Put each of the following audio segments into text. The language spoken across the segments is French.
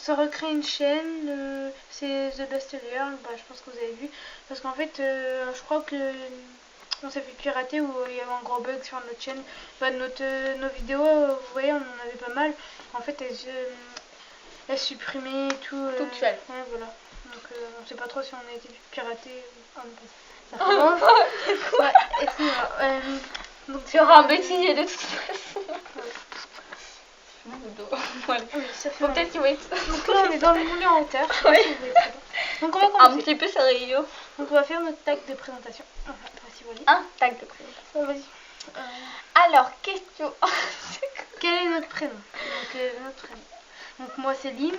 se recrée une chaîne, c'est The Best Girl, bah, je pense que vous avez vu. Parce qu'en fait, je crois que on s'est fait pirater ou il y avait un gros bug sur notre chaîne. Bah, nos vidéos, vous voyez, on en avait pas mal. En fait, elles supprimaient tout. Toute seule. Ouais, voilà. Donc, on sait pas trop si on a été piraté ou ça recommence. Ouais, excusez-moi. Donc, Tu auras un bêtisier de toute façon. Voilà. Oui, ça fait Peut-être qu'il va être. Donc là, on est dans le moulin en hauteur. Oui. Donc, on va Un commencer. petit peu sérieux. Donc, on va faire notre tag de présentation. Voici, voilà. Un tag de présentation. Oh, vas-y. Alors, question. Quel est notre prénom? Donc, notre prénom. Donc, moi, c'est Lim.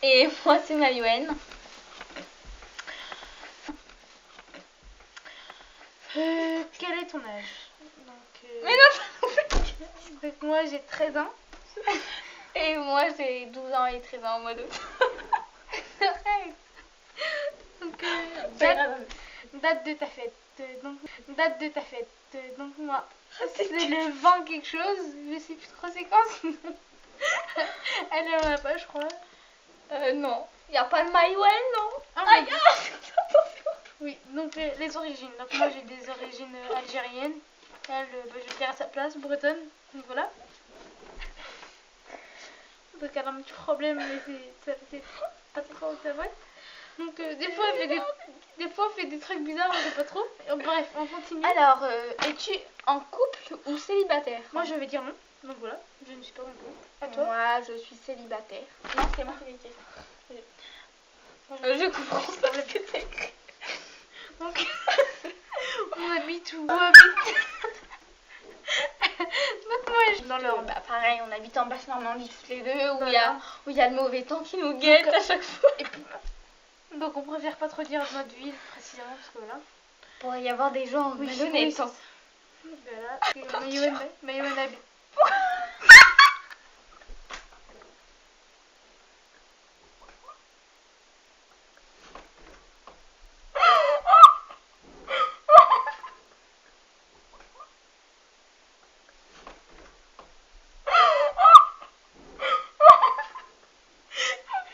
Et moi, c'est Mayouen. Quel est ton âge? Donc, Mais non, donc, moi, j'ai 13 ans. Et moi, j'ai 12 ans et 13 ans en mode. Donc, C'est date de ta fête. Donc, date de ta fête. Donc, moi, c'est le 20 quelque chose. Je sais plus trop c'est quand. Elle en a pas, je crois. Non. Il n'y a pas de Mayouen, non? Ah, Aïe, mais- Oui, donc les origines. Donc, moi, j'ai des origines algériennes. Elle, bah, je vais dire à sa place, bretonne. Donc, voilà. Donc, elle a un petit problème, mais c'est pas trop sa voix. Donc, des fois, elle fait des trucs bizarres, on sait pas trop. Bref, on continue. Alors, es-tu en couple ou célibataire? Moi, je vais dire non. Donc, voilà, je ne suis pas en couple. À toi? Moi, je suis célibataire. Non, c'est moi qui l'ai dit. Je comprends pas ce que c'est écrit. Donc, on habite où? On habite. Donc, moi, je. Dans le bah, pareil, on habite en basse Normandie toutes les deux, où il Voilà. y a le mauvais temps qui nous guette à chaque fois. Et puis, donc, on préfère pas trop dire notre ville précisément parce que voilà. Pourrait y avoir des gens Oui, malhonnêtes. oui, voilà. Mayouen habite.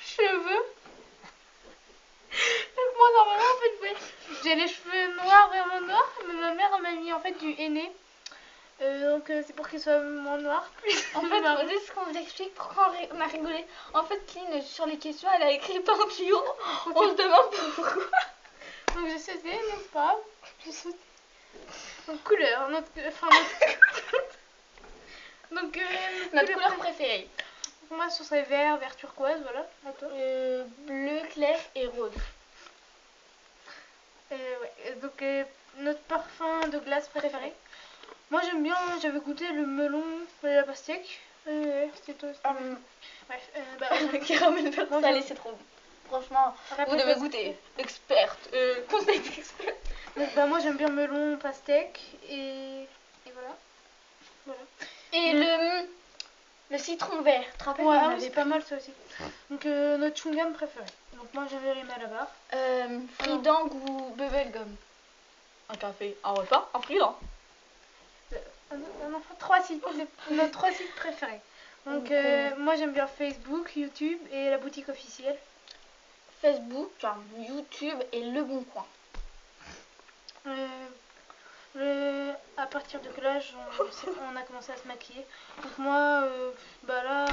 Cheveux. Donc, moi, normalement, en fait, ouais, j'ai les cheveux noirs, vraiment noirs, mais ma mère m'a mis en fait du henné. Donc, c'est pour qu'ils soient moins noirs. En fait, c'est ce qu'on vous explique pourquoi on a rigolé. En fait, Cline, sur les questions, elle a écrit peinture. On se demande pourquoi. Donc, j'ai sauté, non, c'est pas grave. J'ai sauté. Donc, couleur. Donc, Notre couleur préférée. Pour moi, ce serait vert turquoise, voilà. À toi. Bleu clair et rose. Ouais. Donc, notre parfum de glace préféré. Moi, j'aime bien, j'avais goûté le melon et la pastèque. C'était toi aussi. Bref, Caramel vert Moi, salé, c'est trop bon. Franchement, vous devez goûter. Experte. Conseil d'expert. Donc, moi, j'aime bien melon, pastèque et voilà. Voilà. Et le citron vert. Tu te rappelles, Ouais, on avait c'est pas mal ça aussi. Donc, notre chewing-gum préféré. Donc, moi, j'avais rimé à la barre. Fridang ou bubblegum? Un café, un repas, un fridang. Non, nos trois sites préférés. Donc, moi, j'aime bien Facebook, YouTube et la boutique officielle. Facebook, YouTube et Le Bon Coin. À partir de quel âge on a commencé à se maquiller. Donc moi, là,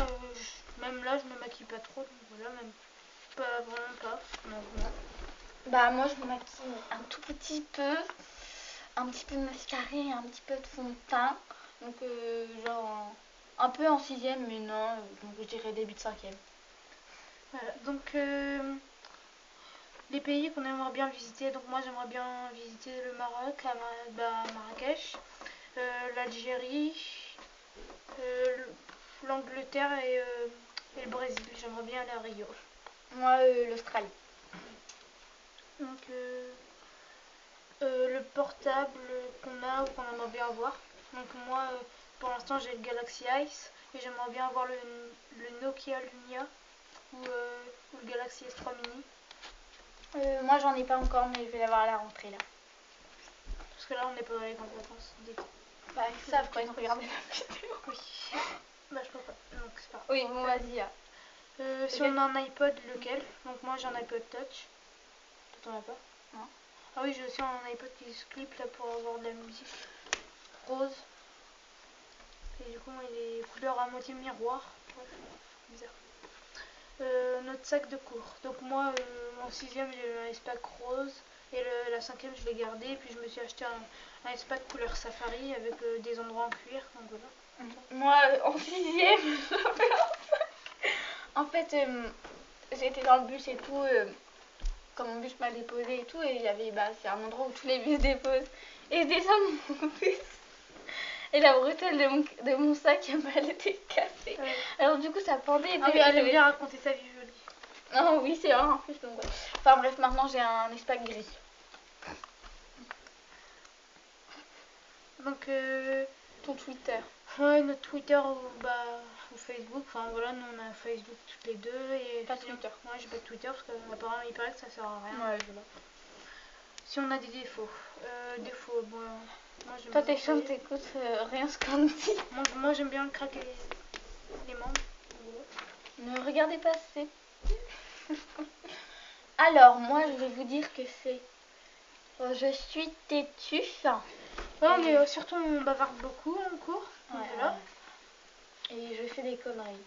même là, je me maquille pas trop. Donc voilà, même pas vraiment pas. Non, non. Bah moi, je me maquille un tout petit peu. Un petit peu de mascara et un petit peu de fond de teint. Donc genre un peu en 6ème, mais non, donc je dirais début de 5ème. Voilà, donc les pays qu'on aimerait bien visiter. Donc moi, j'aimerais bien visiter le Maroc, Marrakech, l'Algérie, l'Angleterre et le Brésil. J'aimerais bien aller à Rio. Moi, l'Australie. Donc le portable qu'on aimerait bien avoir. Donc moi, pour l'instant, j'ai le Galaxy Ice et j'aimerais bien avoir le Nokia Lumia ou le Galaxy S3 mini. Moi, j'en ai pas encore, mais je vais l'avoir à la rentrée là. Parce que là, on n'est pas dans les grandes vacances d'été. Bah, ils savent quand ils regardent la vidéo. Oui. Bah, je peux pas. Donc, c'est pas grave. Oui, bon, vas-y. Si on a un iPod, lequel? Donc moi j'ai un iPod Touch. Toi t'en as pas? Non. Ah oui, j'ai aussi un iPod qui se clip là pour avoir de la musique. Rose. Et du coup moi, il est couleur à moitié miroir. Ouais, bizarre. Notre sac de cours. Donc moi, en 6ème, j'ai eu un S-Pack rose. Et la 5ème, je l'ai gardé. Et puis je me suis acheté un S-Pack couleur safari avec des endroits en cuir. Donc voilà. Moi, en 6ème, en fait, j'étais dans le bus et tout. Quand mon bus m'a déposé et tout. Et il y avait, c'est un endroit où tous les bus déposent. Et je descends mon bus. Et la bretelle de mon sac, elle était cassée. Ouais. Alors du coup, ça pendait. Ah oui, elle aime bien raconter sa vie jolie. Non, oui, c'est vrai en plus. Donc, ouais. Enfin bref, maintenant j'ai un espace gris. Donc, ton Twitter. Ouais, notre Twitter ou Facebook. Enfin voilà, nous on a Facebook toutes les deux. Et pas Twitter. Moi j'ai pas de Twitter parce qu'apparemment il paraît que ça sert à rien. Ouais, je vois. Si on a des défauts. Défauts, bon. Moi j'aime toi tes chants t'écoutes rien ce qu'on dit. Moi j'aime bien craquer les membres. Ne regardez pas c'est. Alors moi je vais vous dire que c'est. Je suis têtue. Ouais, mais surtout on bavarde beaucoup en cours. Ouais, voilà. Et je fais des conneries.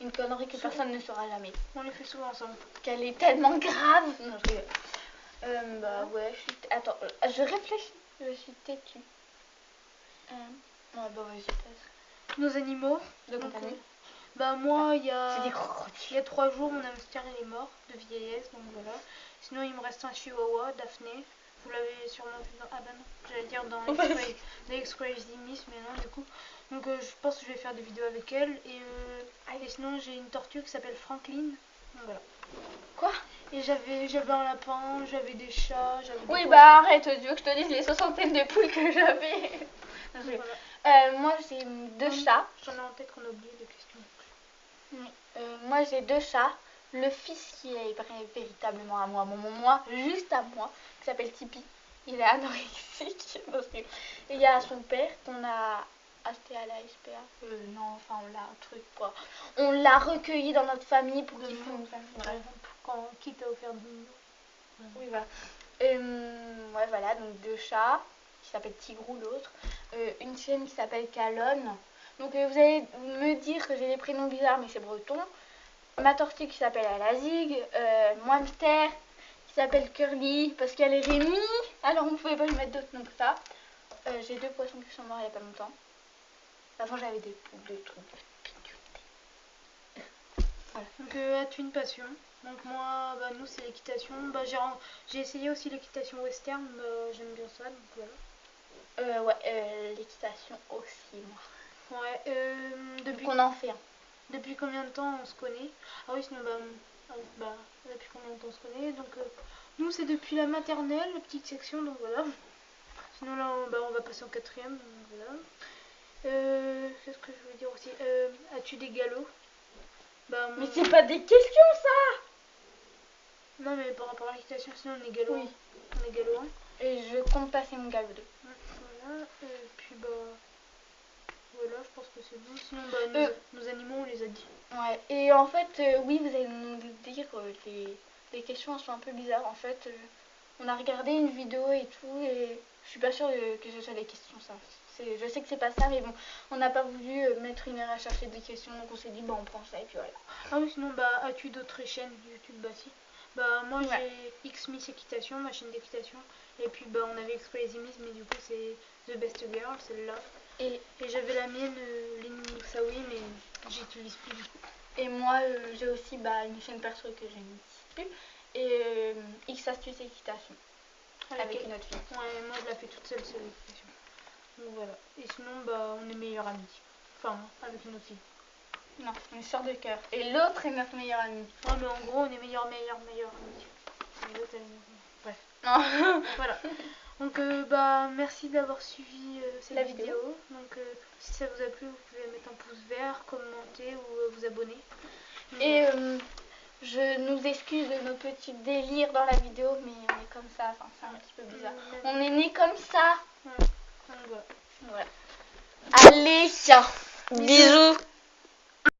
Une connerie que personne ne saura jamais. On les fait souvent ensemble. Qu'elle est tellement grave. Non, je rigole. Ouais, attends, je réfléchis. Je suis têtue. Ouais, vas-y, passe. Nos animaux de compagnie. Moi, il y a 3 jours, mon hamster il est mort de vieillesse, donc voilà. Sinon, il me reste un chihuahua, Daphné. Vous l'avez sûrement vu dans... Ah bah non, j'allais dire dans X-Crazy Miss, mais non, du coup. Donc, je pense que je vais faire des vidéos avec elle. Et sinon, j'ai une tortue qui s'appelle Franklin. Donc voilà. Quoi? Et j'avais un lapin, j'avais des chats, oui, arrête, tu veux que je te dise les 60aines de poules que j'avais. Voilà. Moi, j'ai 2 chats. J'en ai en tête qu'on a oublié des questions. Moi, j'ai 2 chats. Le fils qui est véritablement à moi, moi, juste à moi, qui s'appelle Tipeee. Il est anorexique. Et il y a son père qu'on a acheté à la SPA. Non, enfin, on l'a un truc quoi. On l'a recueilli dans notre famille pour qu'il fasse une famille. Qui t'a offert de nous. Oui, voilà. Ouais, voilà, donc 2 chats qui s'appellent Tigrou, l'autre. Une chienne qui s'appelle Calonne. Donc vous allez me dire que j'ai des prénoms bizarres, mais c'est breton. Ma tortue qui s'appelle Alazig. Mon hamster qui s'appelle Curly parce qu'elle est Rémi. Alors on ne pouvait pas lui mettre d'autres noms que ça. J'ai 2 poissons qui sont morts il n'y a pas longtemps. Avant j'avais des poules, des trucs. Voilà. Donc as-tu une passion? Donc moi, nous c'est l'équitation. J'ai essayé aussi l'équitation western, j'aime bien ça, donc voilà. Ouais, l'équitation aussi, moi. Ouais, depuis qu'on en fait un. Depuis combien de temps on se connaît? Ah oui, sinon depuis combien de temps on se connaît? Donc nous c'est depuis la maternelle, la petite section, donc voilà. Sinon là on va passer en 4ème, donc voilà. Qu'est-ce que je veux dire aussi? As-tu des galops? Mais c'est pas des questions ça! Non mais par rapport à l'équitation, sinon on est galop. Oui. On est galop 1. Et je compte passer mon galop 2. Voilà, et puis voilà, je pense que c'est bon. Sinon nos animaux on les a dit. Ouais, et en fait, oui, vous allez nous dire les questions sont un peu bizarres. En fait, on a regardé une vidéo et tout, et je suis pas sûre que ce soit des questions ça. Je sais que c'est pas ça, mais bon, on n'a pas voulu mettre 1 heure à chercher des questions, donc on s'est dit, on prend ça et puis voilà. Ah oui, sinon, as-tu d'autres chaînes YouTube? Si. Moi j'ai X-Miss Équitation, ma chaîne d'équitation, et puis on avait X-Crazy Miss, mais du coup c'est The Best Girl, celle-là. Et j'avais la mienne, Lynn Moussaoui, mais j'utilise plus du coup. Et moi j'ai aussi une chaîne perso que je n'utilise plus, et X Astuces Équitation, avec une autre fille. Ouais, moi je la fais toute seule, c'est l'équitation. Donc voilà. Et sinon, on est meilleurs amis. Enfin, avec une autre fille. Non, une soeur de cœur. Et l'autre est notre meilleure amie. Ouais, mais en gros, on est meilleurs amis. Et l'autre, elle est... Bref. Non. Voilà. Donc, merci d'avoir suivi cette vidéo. Donc, si ça vous a plu, vous pouvez mettre un pouce vert, commenter ou vous abonner. Et je nous excuse de nos petits délires dans la vidéo, mais on est comme ça. Enfin, c'est un petit peu bizarre. On est né comme ça. Ouais. Donc, voilà. Allez, bisous.